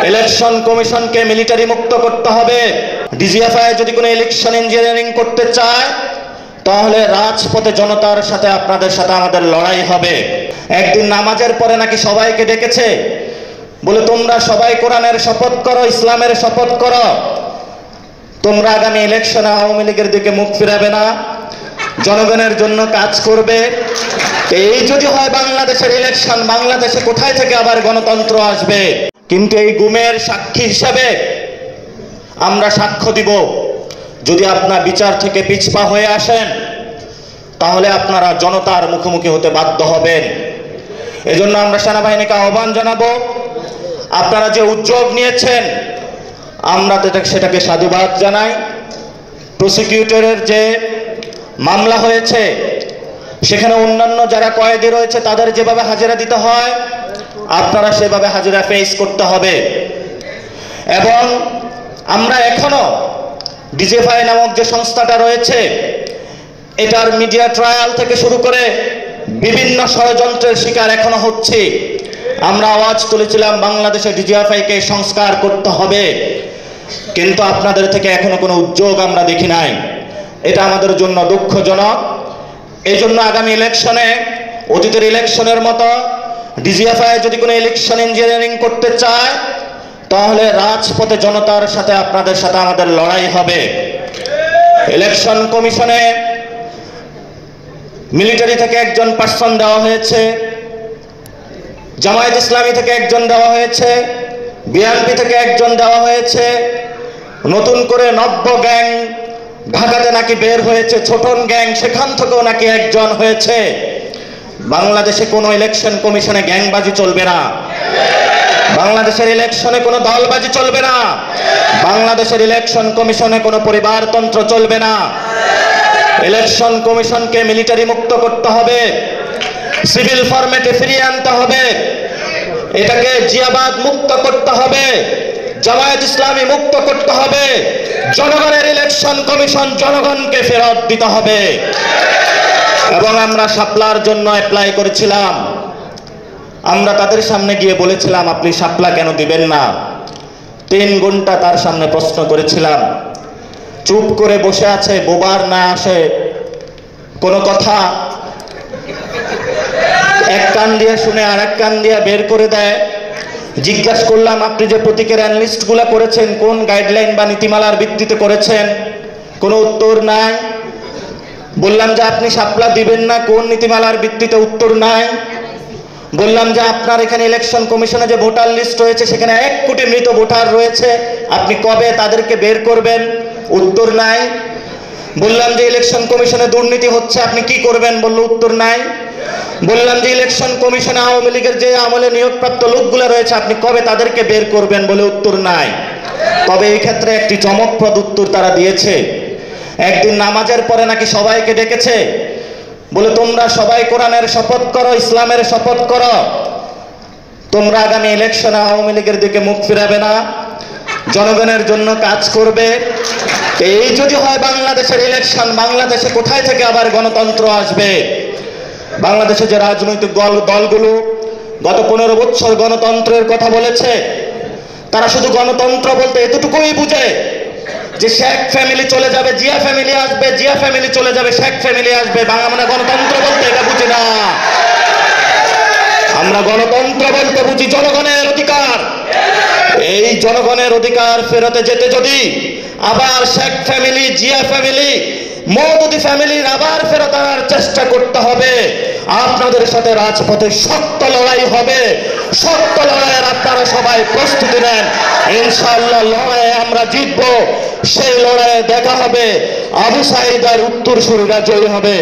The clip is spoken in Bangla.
ইলেকশন কমিশনকে মিলিটারি মুক্ত করতে হবে। ডিজিএফআই যদি কোনো ইলেকশন ইঞ্জিনিয়ারিং করতে চায় তাহলে রাজপথে জনতার সাথে আপনাদের সাথে আমাদের লড়াই হবে। একদিন নামাজের পরে নাকি সবাইকে ডেকেছে, বলে তোমরা সবাই কোরআনের শপথ করো, ইসলামের শপথ করো, তোমরা আগামী ইলেকশনে আওয়ামী লীগের দিকে মুখ ফিরাবে না, জনগণের জন্য কাজ করবে। এই যদি হয় বাংলাদেশের ইলেকশন, বাংলাদেশে কোথায় থেকে আবার গণতন্ত্র আসবে? কিন্তু এই গুমের সাক্ষী হিসাবে আমরা সাক্ষ্য দিব, যদি আপনার বিচার থেকে পিছপা হয়ে আসেন তাহলে আপনারা জনতার মুখোমুখি হতে বাধ্য হবেন। এজন্য আমরা সেনাবাহিনীকে আহ্বান জানাবো, আপনারা যে উদ্যোগ নিয়েছেন আমরা সেটাকে সাধুবাদ জানাই। প্রসিকিউটরের যে মামলা হয়েছে সেখানে অন্যান্য যারা কয়েদি রয়েছে তাদের যেভাবে হাজিরা দিতে হয় আপনারা সেভাবে হাজিরা ফেস করতে হবে। এবং আমরা এখনো ডিজিএফআই নামক যে সংস্থাটা রয়েছে এটার মিডিয়া ট্রায়াল থেকে শুরু করে বিভিন্ন ষড়যন্ত্রের শিকার এখনো হচ্ছে। আমরা আওয়াজ তুলেছিলাম বাংলাদেশে ডিজিএফআইকে সংস্কার করতে হবে, কিন্তু আপনাদের থেকে এখনো কোনো উদ্যোগ আমরা দেখি নাই। এটা আমাদের জন্য দুঃখজনক। এই জন্য আগামী ইলেকশনে অতীতের ইলেকশনের মতো ডিজিএফআই যদি কোনো ইলেকশন ইঞ্জিনিয়ারিং করতে চায় তাহলে রাজপথে জনতার সাথে আপনাদের সাথে আমাদের লড়াই হবে। ইলেকশন কমিশনে মিলিটারি থেকে একজন পার্সন দেওয়া হয়েছে, জামায়াত ইসলামী থেকে একজন দেওয়া হয়েছে, বিএনপি থেকে একজন দেওয়া হয়েছে, নতুন করে নব্য গ্যাং ঢাকাতে নাকি বের হয়েছে, ছোটন গ্যাং, সেখান থেকেও নাকি একজন হয়েছে। বাংলাদেশে কোনো ইলেকশন কমিশনে গ্যাংবাজি চলবে না, বাংলাদেশের ইলেকশনে কোনো দলবাজি চলবে না, বাংলাদেশের ইলেকশন কমিশনে কোনো পরিবারতন্ত্র চলবে না। ইলেকশন কমিশনকে মিলিটারি মুক্ত করতে হবে, সিভিল ফরম্যাটে ফিরিয়ে আনতে হবে, এটাকে জিয়াবাদ মুক্ত করতে হবে, জামায়াত ইসলামী মুক্ত করতে হবে, জনগণের ইলেকশন কমিশন জনগণকে ফেরত দিতে হবে। এবং আমরা শাপলার জন্য অ্যাপ্লাই করেছিলাম, আমরা তাদের সামনে গিয়ে বলেছিলাম আপনি শাপলা কেন দিবেন না। 3 ঘন্টা তার সামনে প্রশ্ন করেছিলাম, চুপ করে বসে আছে, বোবার না আসে কোনো কথা, এক কান দিয়ে শুনে আর এক কান দিয়ে বের করে দেয়। জিজ্ঞাসা করলাম আপনি যে প্রতীকের অ্যানালিস্টগুলো করেছেন কোন গাইডলাইন বা নীতিমালার ভিত্তিতে করেছেন? কোনো উত্তর নাই। বললাম যে আপনি শাপলা দিবেন না কোন নীতিমালার ভিত্তিতে? উত্তর নাই। বললাম যে আপনার এখানে ইলেকশন কমিশনে যে ভোটার লিস্ট রয়েছে সেখানে 1 কোটি মৃত ভোটার রয়েছে, আপনি কবে তাদেরকে বের করবেন? উত্তর নাই। বললাম যে ইলেকশন কমিশনে দুর্নীতি হচ্ছে, আপনি কি করবেন? বলল উত্তর নাই। বললাম যে ইলেকশন কমিশনে আওয়ামী লীগের যে আমলে নিয়োগপ্রাপ্ত লোকগুলো রয়েছে আপনি কবে তাদেরকে বের করবেন? বলে উত্তর নাই। তবে এই ক্ষেত্রে একটি চমকপ্রদ উত্তর তারা দিয়েছে। একদিন নামাজের পরে নাকি সবাইকে ডেকেছে, বলে তোমরা সবাই কোরআনের শপথ করো, ইসলামের শপথ করো, তোমরা আগামী ইলেকশনে আওয়ামী লীগের দিকে মুখ ফিরাবে না, জনগণের জন্য কাজ করবে। এই যদি হয় বাংলাদেশের ইলেকশন, বাংলাদেশে কোথায় থেকে আবার গণতন্ত্র আসবে? বাংলাদেশে যে রাজনৈতিক দলগুলো গত 15 বছর গণতন্ত্রের কথা বলেছে তারা শুধু গণতন্ত্র বলতে এতটুকুই বুঝে যে শেখ ফ্যামিলি চলে যাবে, জিয়া ফ্যামিলি আসবে, জিয়া ফ্যামিলি চলে যাবে, শেখ ফ্যামিলি আসবে। মানে গণতন্ত্র বলতে এটা বুঝি না। আমরা গণতন্ত্র বলতে বুঝি জনগণের অধিকার। এই জনগণের অধিকার ফেরতে যেতে যদি আবার শেখ ফ্যামিলি, জিয়া ফ্যামিলি, মওদুদি ফ্যামিলির আবার ফেরত আনার চেষ্টা করতে হবে। আপনাদের সাথে রাজপথে শক্ত লড়াই হবে, শক্ত লড়াইয়ের আপনারা সবাই প্রস্তুতি নেন। ইনশাআল্লাহ লড়াইয়ে আমরা জিতবো, সেই লড়াইয়ে দেখা হবে, আবু সাঈদ আর উত্তরসূরিরা জয়ী হবে।